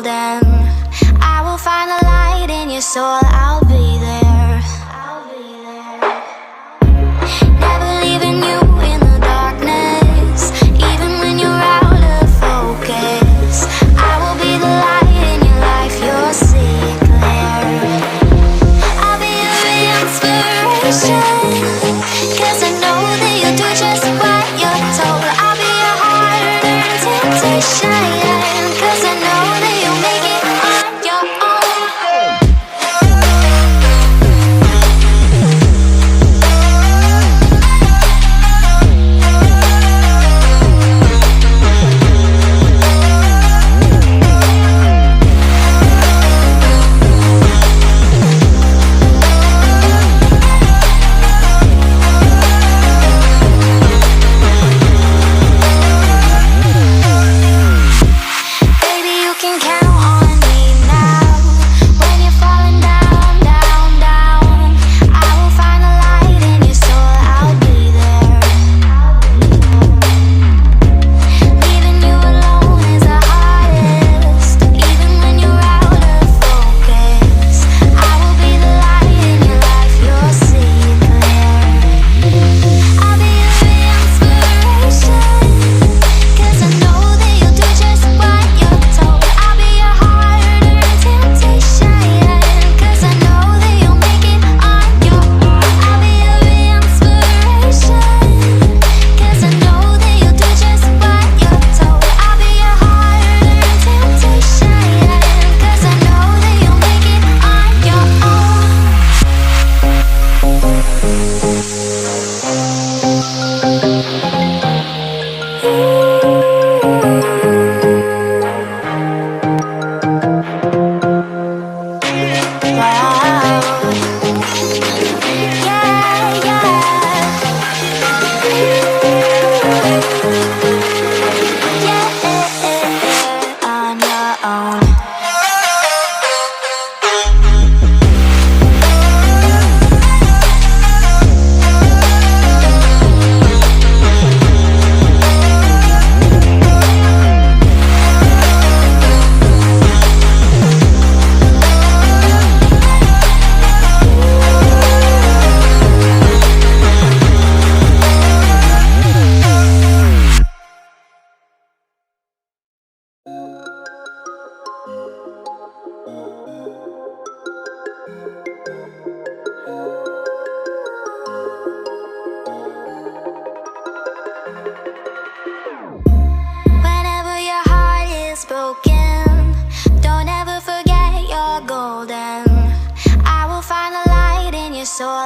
golden. I will find the light in your soul, I'll be there. Never leaving you in the darkness, even when you're out of focus. I will be the light in your life, you'll see it clear. I'll be your inspiration, 'cause I know that you'll do just what you're told. I'll be your hard-earned temptation, 'cause I know that you'll make it on your own. Baby, you can count on me now. When you're falling down, down, down, I will find the light in your soul, I'll be there. Leaving you alone is the hardest, even when you're out of focus. I will be the light in your life, you'll see it clear. I'll be your inspiration, 'cause I know that you'll do just what you're told. I'll be your hard-earned temptation, 'cause I know that you'll make it on your own. I'll be your inspiration, 'cause I know that you'll do just what you're told. I'll be your hard-earned temptation, 'cause I know that you'll make it on your own. Wow. Yeah, yeah. On your own. Whenever your heart is broken, don't ever forget you're golden. I will find the light in your soul,